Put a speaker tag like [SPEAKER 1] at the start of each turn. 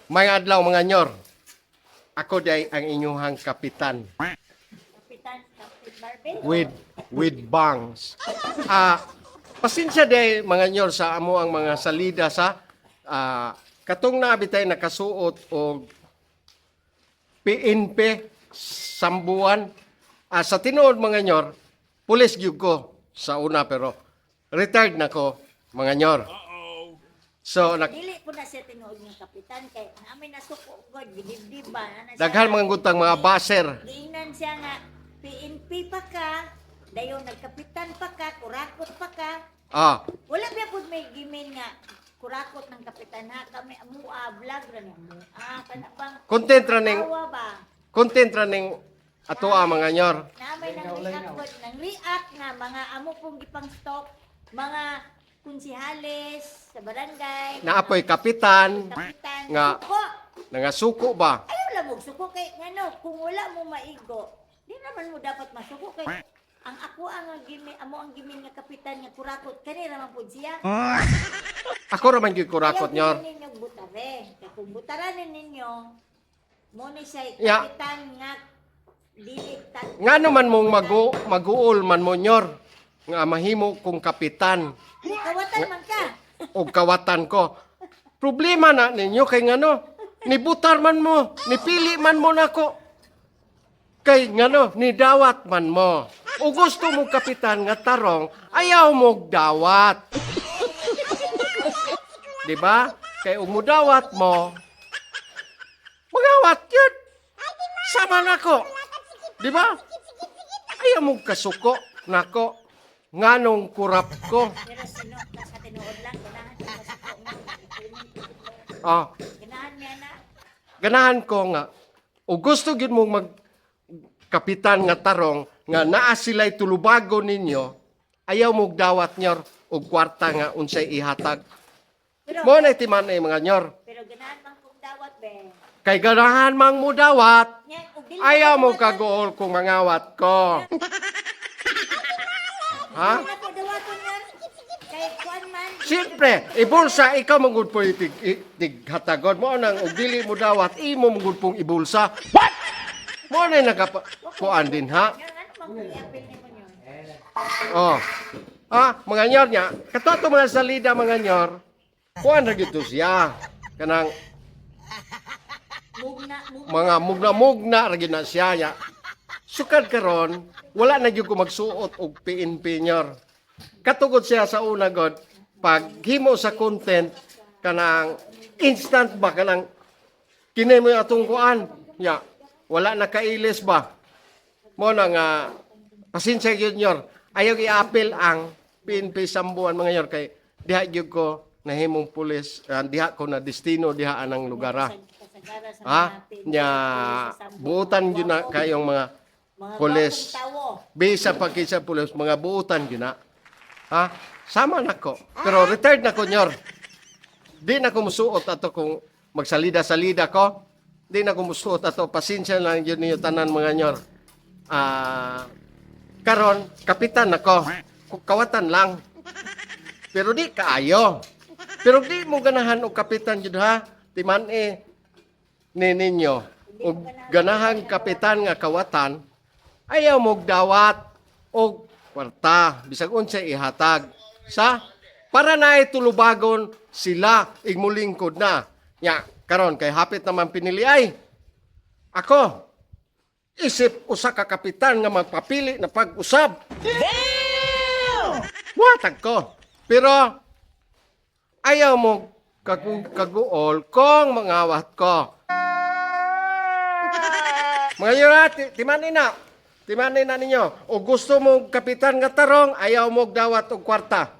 [SPEAKER 1] Mga adlaw mga nyor. Ako day ang inyuhang kapitan
[SPEAKER 2] Kapitan Barbel.
[SPEAKER 1] with bangs. Pasensya day mga nyor sa amo ang mga salida sa katong nabitay nakasuot og PNP sambuan. Sa tinuod mga nyor, pulis gyud ko sa una pero retired na ko mga nyor. So
[SPEAKER 2] Dili po na siya tinuod ng kapitan kay namin nasuko god gidibdiba na
[SPEAKER 1] daghan mga gutang mga baser.
[SPEAKER 2] giingnan siya nga PNP pa ka, dayon nagkapitan pa ka, kurakot pa ka. Wala ba pud may gimin nga kurakot ng kapitan ha kami vlog ra ni kana bang
[SPEAKER 1] Content ra ning
[SPEAKER 2] awa ba?
[SPEAKER 1] content ra ning ato mga nyor.
[SPEAKER 2] Namay nang react nga mga amo pong gipang stock, mga kunsihales sa barangay,
[SPEAKER 1] Naapoy kapitan
[SPEAKER 2] kapitan,
[SPEAKER 1] nga
[SPEAKER 2] suko.
[SPEAKER 1] nangasuko ba?
[SPEAKER 2] Ayaw lang mo suko kay ngano kung wala mo maigo, di naman mo dapat masuko kay ang ako ang gimi amo ang gimin nga kapitan nga kurakot kani ra man pud siya.
[SPEAKER 1] Ako ra man gyud kurakot nyor.
[SPEAKER 2] Ayaw ninyo butare. Kaya kung butaran ninyo mo ni siya
[SPEAKER 1] Ya.
[SPEAKER 2] kapitan nga dili
[SPEAKER 1] Ngano man mong maguol man mo nyor nga mahimo kong kapitan
[SPEAKER 2] kawatan man ka.
[SPEAKER 1] og kawatan ko. Problema na ninyo kay ngano nibutar man mo, nipili man mo nako. Kay ngano ni dawat man mo. O gusto mo kapitan nga tarong, ayaw mo dawat. Di ba? Kay ug mo dawat mo, magawat yun. Sama nako. Di ba? Ayaw mo kasuko nako. Nganong kurap ko.
[SPEAKER 2] Pero sino sa tinuod lang ganahan ko masuko nga. Ganahan niya na.
[SPEAKER 1] Ganahan ko nga. O gusto gid mong mag kapitan nga tarong nga naa sila'y tulubago ninyo, ayaw mo dawat nyor og kwarta nga unsay ihatag.
[SPEAKER 2] Pero
[SPEAKER 1] Mo na timan mga nyor.
[SPEAKER 2] pero ganahan man kong dawat be.
[SPEAKER 1] Kay ganahan mang mo dawat,
[SPEAKER 2] Nya ug dili
[SPEAKER 1] ayaw mo
[SPEAKER 2] dawatan.
[SPEAKER 1] kagool kung mangawat ko. Ha?
[SPEAKER 2] Dili na ko dawaton yan. Kay kuan man.
[SPEAKER 1] Siyempre, ibulsa, ikaw manggod po tighatagod mo nang og dili mo dawat, imo manggod pong ibulsa. What? Mo na nagakuan din ha.
[SPEAKER 2] Nga ano man kung i-appeal nimo yun.
[SPEAKER 1] Mga nyor niya, katoto mga salida mga nyor, kuan ra gito siya. Kanang mga mugna-mugna ra gyud na siya ya. Sukad karon, wala na gyud ko magsuot og PNP nyor. Katugod siya sa una god, pag himo sa content kanang instant ba kanang kinay mo atong kuan. Ya, wala na kailis ba? Mo na nga pasensya gyud nyor. Ayaw i-appeal ang PNP sambuan mga nyor kay diha gyud ko nahimong pulis, diha ko na destino diha anang lugar.
[SPEAKER 2] Kasagara sa
[SPEAKER 1] Ha?
[SPEAKER 2] mga PNP
[SPEAKER 1] Nya
[SPEAKER 2] sa sambo.
[SPEAKER 1] buutan gyud na kayong mga
[SPEAKER 2] Mga
[SPEAKER 1] pulis.
[SPEAKER 2] gwapong tawo.
[SPEAKER 1] Bisa pa kaysa pulis, mga buutan gyud na. Ha? Sama na ko. Pero retired na ko nyor. Di na ko musuot ato kung magsalida-salida ko. Di na ko musuot ato. Pasensya lang yun niyo tanan mga nyor. Karon, kapitan ako. Kawatan lang. Pero di kaayo. Pero di mo ganahan og kapitan jud ha. Timan ni ninyo. Og ganahan kapitan nga kawatan, ayaw mo dawat og kwarta. Bisag unsay ihatag. Para na tulubagon sila igmulingkod na. Nya, karon kay hapit naman pinili ay. Ako, isip usa ka kapitan nga magpapili na pag-usab. Damn! Watag ko. Pero, ayaw mo kaguol kung mangawat ko. Mga yura, timanin na ninyo. O gusto mo kapitan nga tarong, ayaw mo dawat og kwarta.